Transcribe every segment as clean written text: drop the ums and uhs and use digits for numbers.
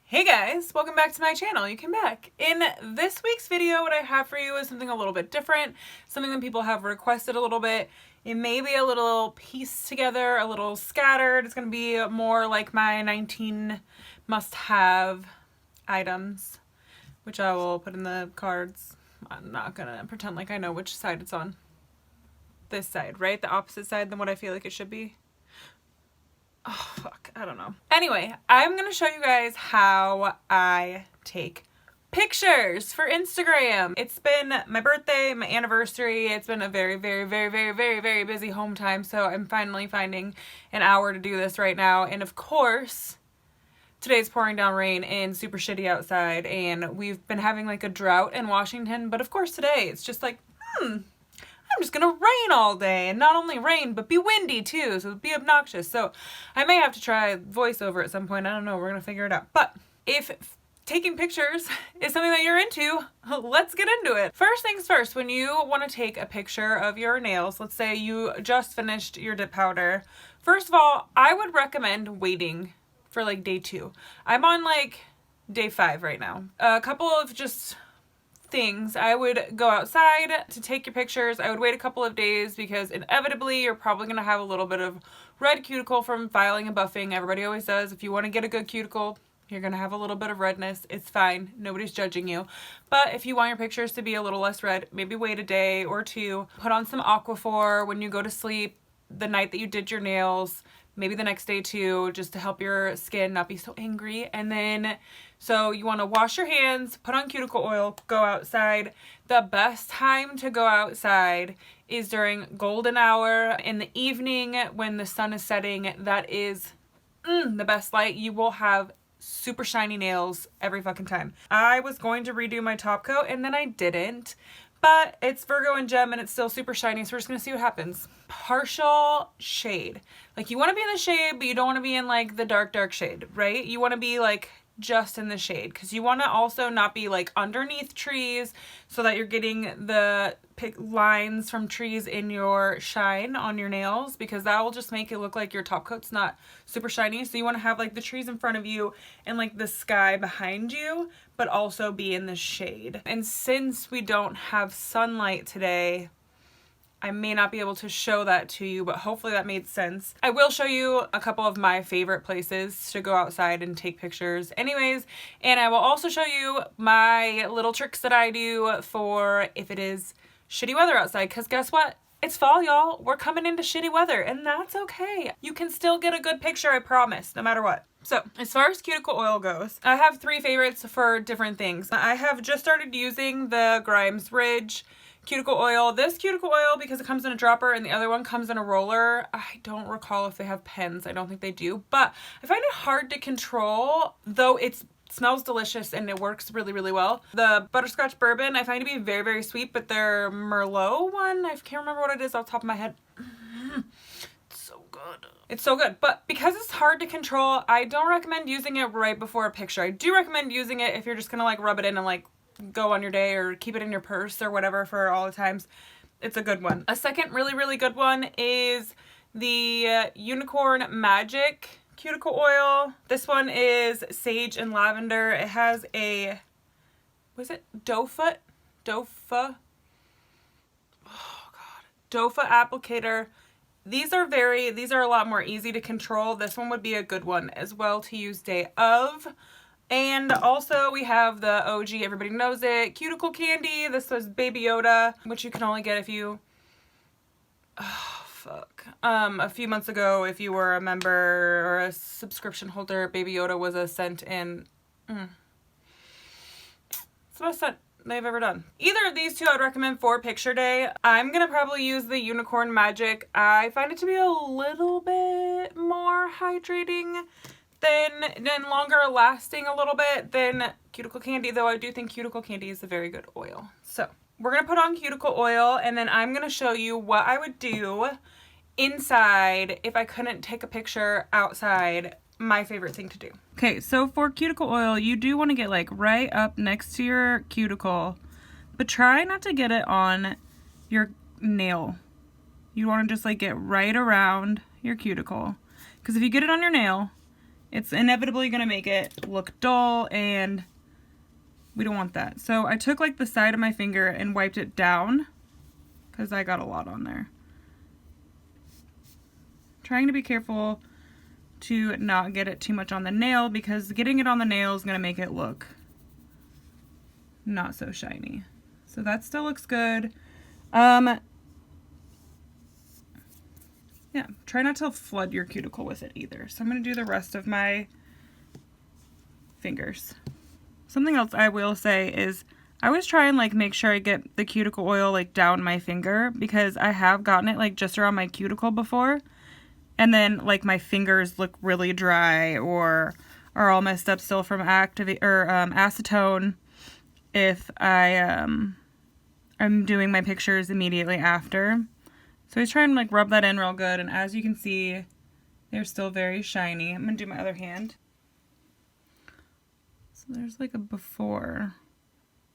Hey guys, welcome back to my channel. You came back. In this week's video, what I have for you is something a little bit different, something that people have requested a little bit. It may be a little pieced together, a little scattered. It's going to be more like my 19 must-have items, which I will put in the cards. I'm not going to pretend like I know which side it's on. This side, right? The opposite side than what I feel like it should be. Oh, fuck. I don't know. Anyway, I'm going to show you guys how I take pictures for Instagram. It's been my birthday, my anniversary. It's been a very busy home time, so I'm finally finding an hour to do this right now. And of course, today's pouring down rain and super shitty outside, and we've been having like a drought in Washington, but of course today it's just like, I'm just gonna rain all day, and not only rain, but be windy too, so it'll be obnoxious. So I may have to try voiceover at some point. I don't know. We're gonna figure it out. But if taking pictures is something that you're into, let's get into it. First things first, when you want to take a picture of your nails, let's say you just finished your dip powder, first of all, I would recommend waiting for like day 2. I'm on like day 5 right now. A couple of just things. I would go outside to take your pictures. I would wait a couple of days because inevitably you're probably going to have a little bit of red cuticle from filing and buffing. Everybody always does. If you want to get a good cuticle, you're going to have a little bit of redness. It's fine. Nobody's judging you. But if you want your pictures to be a little less red, maybe wait a day or 2. Put on some Aquaphor when you go to sleep the night that you did your nails. Maybe the next day too, just to help your skin not be so angry. And then, so you want to wash your hands, put on cuticle oil, go outside. The best time to go outside is during golden hour in the evening when the sun is setting. That is the best light. You will have super shiny nails every fucking time. I was going to redo my top coat and then I didn't. But it's Virgo and Gem and it's still super shiny, so we're just going to see what happens. Partial shade. Like you want to be in the shade, but you don't want to be in like the dark shade, right? You want to be like just in the shade because you want to also not be like underneath trees so that you're getting the lines from trees in your shine on your nails, because that will just make it look like your top coat's not super shiny. So you want to have like the trees in front of you and like the sky behind you, but also be in the shade. And since we don't have sunlight today, I may not be able to show that to you, but hopefully that made sense. I will show you a couple of my favorite places to go outside and take pictures anyways. And I will also show you my little tricks that I do for if it is shitty weather outside. Because guess what? It's fall, y'all. We're coming into shitty weather, and that's okay. You can still get a good picture, I promise, no matter what. So, as far as cuticle oil goes, I have 3 favorites for different things. I have just started using the Grimes Ridge cuticle oil. This cuticle oil, because it comes in a dropper and the other one comes in a roller, I don't recall if they have pens. I don't think they do, but I find it hard to control, though it smells delicious and it works really well. The butterscotch bourbon I find to be very sweet, but their Merlot one, I can't remember what it is off the top of my head. It's so good. It's so good, but because it's hard to control, I don't recommend using it right before a picture. I do recommend using it if you're just gonna like rub it in and like go on your day or keep it in your purse or whatever for all the times. It's a good one. A second really good one is the Unicorn Magic cuticle oil. This one is sage and lavender. It has a, was it dofa? Oh god. Dofa applicator. These are a lot more easy to control. This one would be a good one as well to use day of. And also we have the OG, everybody knows it, cuticle candy. This was Baby Yoda, which you can only get if you, a few months ago, if you were a member or a subscription holder, Baby Yoda was a scent and it's the best scent they've ever done. Either of these 2 I would recommend for picture day. I'm gonna probably use the Unicorn Magic. I find it to be a little bit more hydrating then longer lasting a little bit than cuticle candy, though I do think cuticle candy is a very good oil. So we're gonna put on cuticle oil and then I'm gonna show you what I would do inside if I couldn't take a picture outside. My favorite thing to do. Okay, so for cuticle oil, you do want to get like right up next to your cuticle, but try not to get it on your nail. You want to just like get right around your cuticle, because if you get it on your nail, It's inevitably going to make it look dull, and we don't want that. So I took like the side of my finger and wiped it down because I got a lot on there. Trying to be careful to not get it too much on the nail, because getting it on the nail is going to make it look not so shiny. So that still looks good. Yeah, try not to flood your cuticle with it either. So I'm going to do the rest of my fingers. Something else I will say is I always try and like make sure I get the cuticle oil like down my finger, because I have gotten it like just around my cuticle before, and then like my fingers look really dry or are all messed up still from acetone if I'm doing my pictures immediately after. So I was trying to like rub that in real good, and as you can see, they're still very shiny. I'm gonna do my other hand. So there's like a before.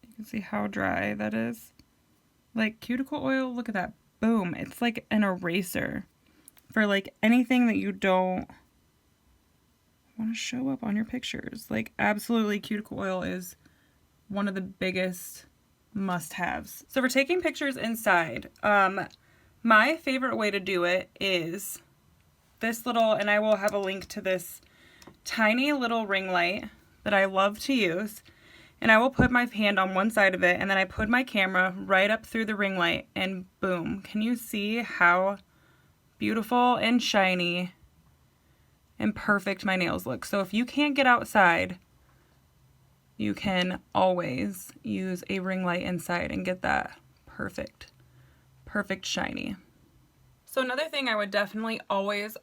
You can see how dry that is. Like cuticle oil, look at that. Boom. It's like an eraser for like anything that you don't want to show up on your pictures. Like absolutely, cuticle oil is one of the biggest must-haves. So for taking pictures inside, my favorite way to do it is this little, and I will have a link to this tiny little ring light that I love to use, and I will put my hand on one side of it, and then I put my camera right up through the ring light, and boom. Can you see how beautiful and shiny and perfect my nails look? So if you can't get outside, you can always use a ring light inside and get that perfect shiny. So another thing I would definitely always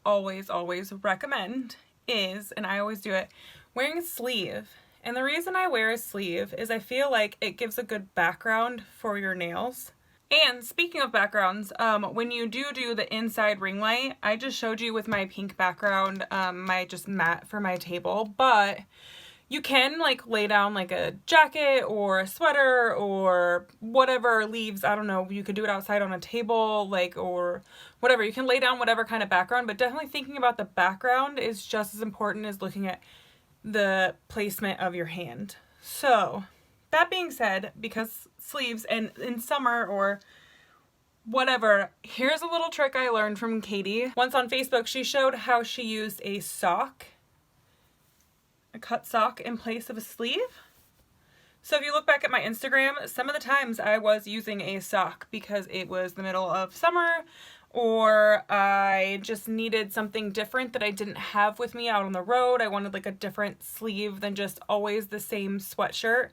recommend is, and I always do it, wearing a sleeve. And the reason I wear a sleeve is I feel like it gives a good background for your nails. And speaking of backgrounds, when you do the inside ring light, I just showed you with my pink background, my just mat for my table, but you can like lay down like a jacket or a sweater or whatever leaves, I don't know, you could do it outside on a table, like, or whatever. You can lay down whatever kind of background, but definitely thinking about the background is just as important as looking at the placement of your hand. So that being said, because sleeves and in summer or whatever, here's a little trick I learned from Katie. Once on Facebook, she showed how she used a cut sock in place of a sleeve. So if you look back at my Instagram, some of the times I was using a sock because it was the middle of summer, or I just needed something different that I didn't have with me out on the road. I wanted like a different sleeve than just always the same sweatshirt.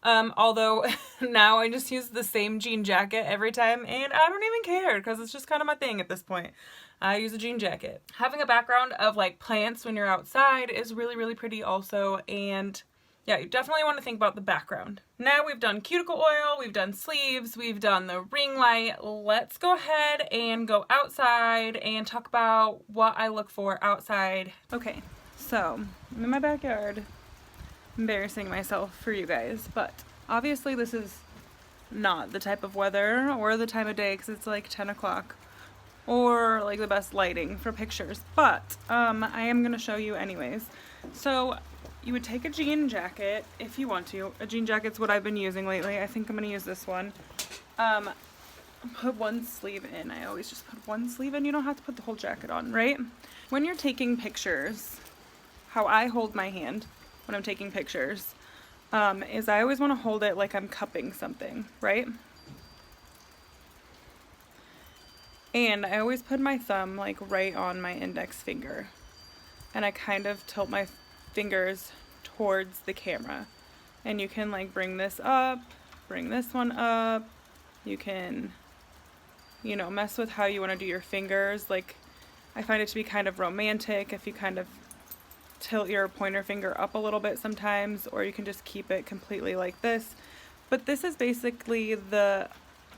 Although now I just use the same jean jacket every time, and I don't even care because it's just kind of my thing at this point. I use a jean jacket. Having a background of like plants when you're outside is really pretty also, and yeah, you definitely want to think about the background. Now we've done cuticle oil, we've done sleeves, we've done the ring light. Let's go ahead and go outside and talk about what I look for outside. Okay, so I'm in my backyard, embarrassing myself for you guys, but obviously this is not the type of weather or the time of day because it's like 10 o'clock or like the best lighting for pictures, but I am going to show you anyways. So you would take a jean jacket if you want to. A jean jacket's what I've been using lately. I think I'm going to use this one. Put one sleeve in. I always just put one sleeve in. You don't have to put the whole jacket on, right? When you're taking pictures, how I hold my hand when I'm taking pictures is I always want to hold it like I'm cupping something, right? And I always put my thumb like right on my index finger, and I kind of tilt my fingers towards the camera, and you can like bring this up, bring this one up. You can, you know, mess with how you want to do your fingers. Like, I find it to be kind of romantic if you kind of tilt your pointer finger up a little bit sometimes, or you can just keep it completely like this. But this is basically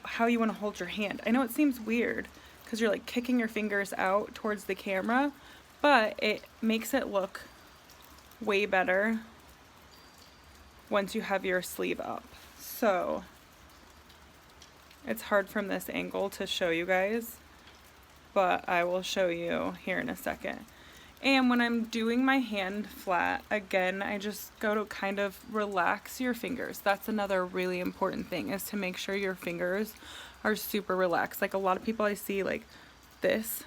how you want to hold your hand. I know it seems weird because you're like kicking your fingers out towards the camera, but it makes it look way better once you have your sleeve up. So it's hard from this angle to show you guys, but I will show you here in a second. And when I'm doing my hand flat, again, I just go to kind of relax your fingers. That's another really important thing, is to make sure your fingers are super relaxed. Like a lot of people I see like this,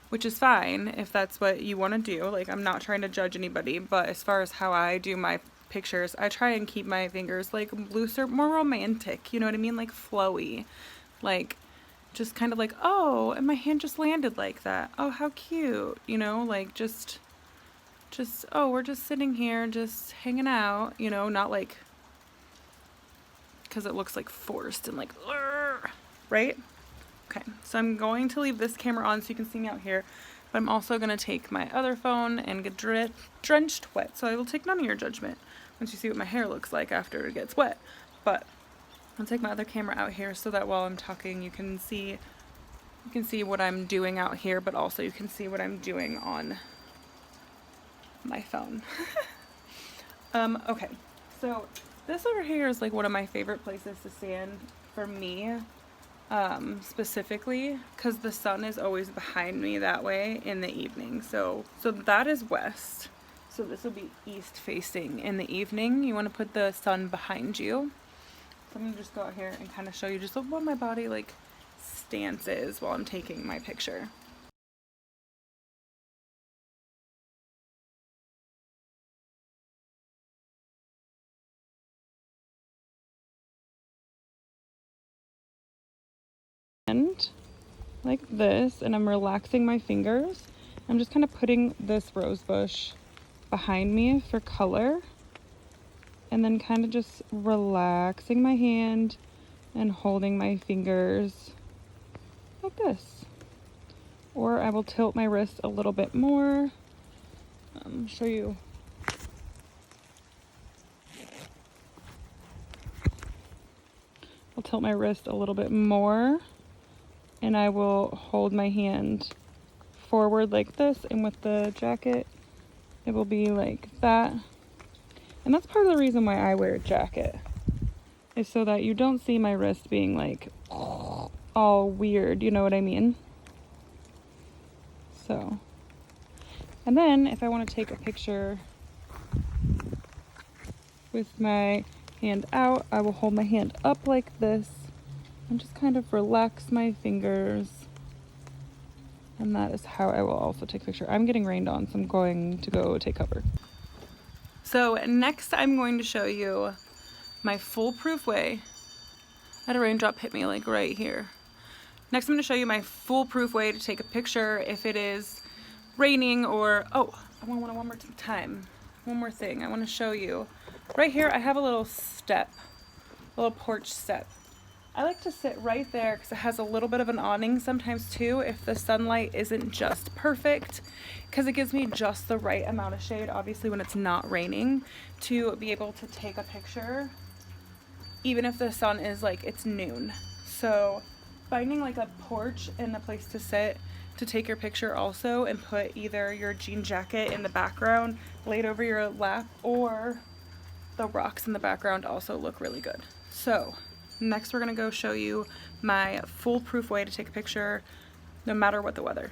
which is fine if that's what you want to do. Like, I'm not trying to judge anybody, but as far as how I do my pictures, I try and keep my fingers like looser, more romantic, you know what I mean? Like flowy, like just kind of like, oh, and my hand just landed like that. Oh, how cute, you know, like just, oh, we're just sitting here, just hanging out, you know, not like, because it looks like forced and like, right? Okay, so I'm going to leave this camera on so you can see me out here, but I'm also going to take my other phone and get drenched wet, so I will take none of your judgment once you see what my hair looks like after it gets wet. But I'll take my other camera out here so that while I'm talking you can see what I'm doing out here, but also you can see what I'm doing on my phone. Okay, so this over here is like one of my favorite places to stand for me. Specifically because the sun is always behind me that way in the evening. So that is west. So this will be east facing in the evening. You want to put the sun behind you. So I'm going to just go out here and kind of show you just what my body like stance is while I'm taking my picture. And like this, and I'm relaxing my fingers. I'm just kind of putting this rose bush behind me for color, and then kind of just relaxing my hand and holding my fingers like this. Or I will tilt my wrist a little bit more. Show you. I'll tilt my wrist a little bit more, and I will hold my hand forward like this, and with the jacket it will be like that. And that's part of the reason why I wear a jacket, is so that you don't see my wrist being like all weird, you know what I mean? So, and then if I want to take a picture with my hand out, I will hold my hand up like this and just kind of relax my fingers. And that is how I will also take a picture. I'm getting rained on, so I'm going to go take cover. So next I'm going to show you my foolproof way. I had a raindrop hit me like right here. Next I'm going to show you my foolproof way to take a picture if it is raining or, oh, I want one more time. One more thing I want to show you. Right here I have a little step, a little porch step. I like to sit right there because it has a little bit of an awning sometimes too if the sunlight isn't just perfect, because it gives me just the right amount of shade, obviously when it's not raining, to be able to take a picture even if the sun is like, it's noon. So finding like a porch and a place to sit to take your picture also, and put either your jean jacket in the background laid over your lap, or the rocks in the background also look really good. So next we're gonna go show you my foolproof way to take a picture no matter what the weather.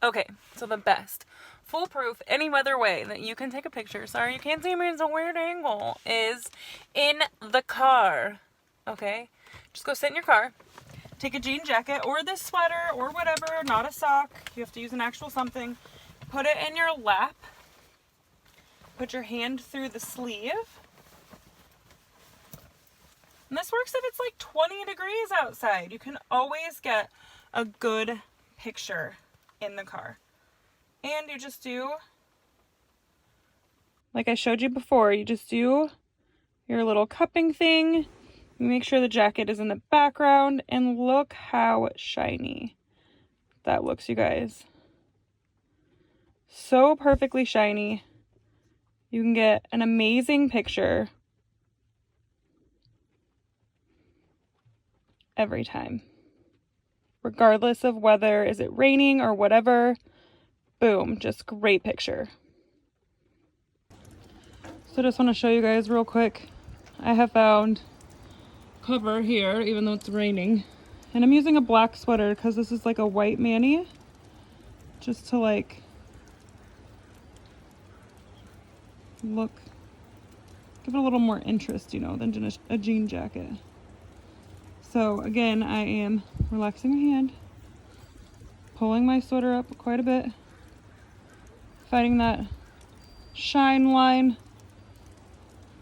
Okay, so the best foolproof any weather way that you can take a picture, sorry you can't see me, it's a weird angle, is in the car. Okay, just go sit in your car, take a jean jacket or this sweater or whatever, not a sock, you have to use an actual something, put it in your lap, put your hand through the sleeve. And this works if it's like 20 degrees outside. You can always get a good picture in the car. And you just do, like I showed you before, you just do your little cupping thing. Make sure the jacket is in the background, and look how shiny that looks, you guys. So perfectly shiny. You can get an amazing picture every time, regardless of whether is it raining or whatever. Boom, just great picture. So I just want to show you guys real quick, I have found cover here even though it's raining, and I'm using a black sweater because this is like a white mani just to like look, give it a little more interest, you know, than just a jean jacket. So again, I am relaxing my hand, pulling my sweater up quite a bit, finding that shine line,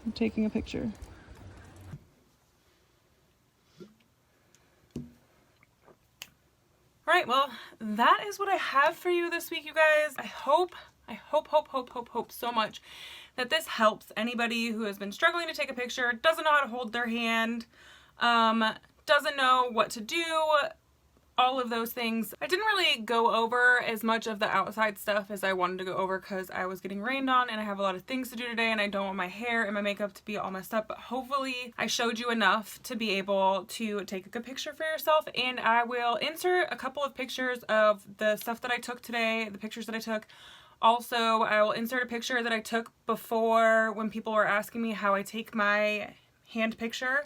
and taking a picture. All right, well, that is what I have for you this week, you guys. I hope so much that this helps anybody who has been struggling to take a picture, doesn't know how to hold their hand, doesn't know what to do, all of those things. I didn't really go over as much of the outside stuff as I wanted to go over because I was getting rained on and I have a lot of things to do today and I don't want my hair and my makeup to be all messed up, but hopefully I showed you enough to be able to take a good picture for yourself. And I will insert a couple of pictures of the stuff that I took today, the pictures that I took. Also, I will insert a picture that I took before when people were asking me how I take my hand picture.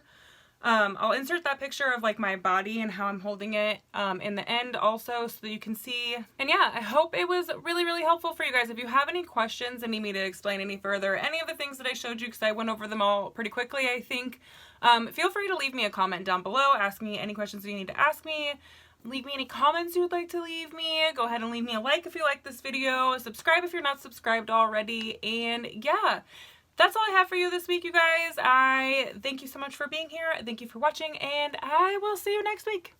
I'll insert that picture of like my body and how I'm holding it in the end also so that you can see. And yeah, I hope it was really helpful for you guys. If you have any questions and need me to explain any further, any of the things that I showed you, because I went over them all pretty quickly, I think, feel free to leave me a comment down below. Ask me any questions you need to ask me. Leave me any comments you would like to leave me. Go ahead and leave me a like if you like this video. Subscribe if you're not subscribed already. And yeah, that's all I have for you this week, you guys. I thank you so much for being here. Thank you for watching, and I will see you next week.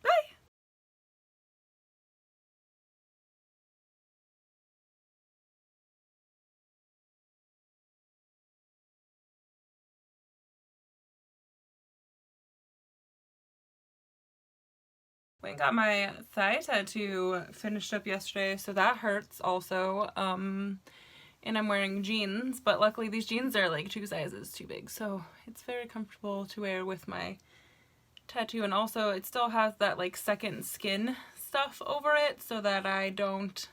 Bye! Went and got my thigh tattoo finished up yesterday, so that hurts also. And I'm wearing jeans, but luckily these jeans are like 2 sizes too big, so it's very comfortable to wear with my tattoo. And also it still has that like second skin stuff over it so that I don't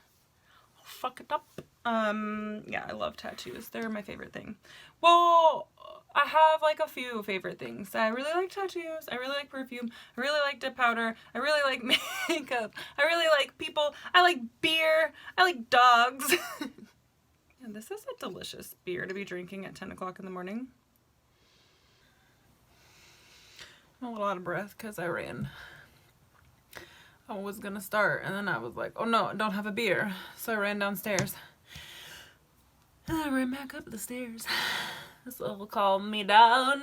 fuck it up. Yeah, I love tattoos. They're my favorite thing. Well, I have like a few favorite things. I really like tattoos. I really like perfume. I really like dip powder. I really like makeup. I really like people. I like beer. I like dogs. And this is a delicious beer to be drinking at 10 o'clock in the morning. I'm a little out of breath because I ran. I was gonna start and then I was like, oh no, I don't have a beer. So I ran downstairs. And I ran back up the stairs. So calm me down.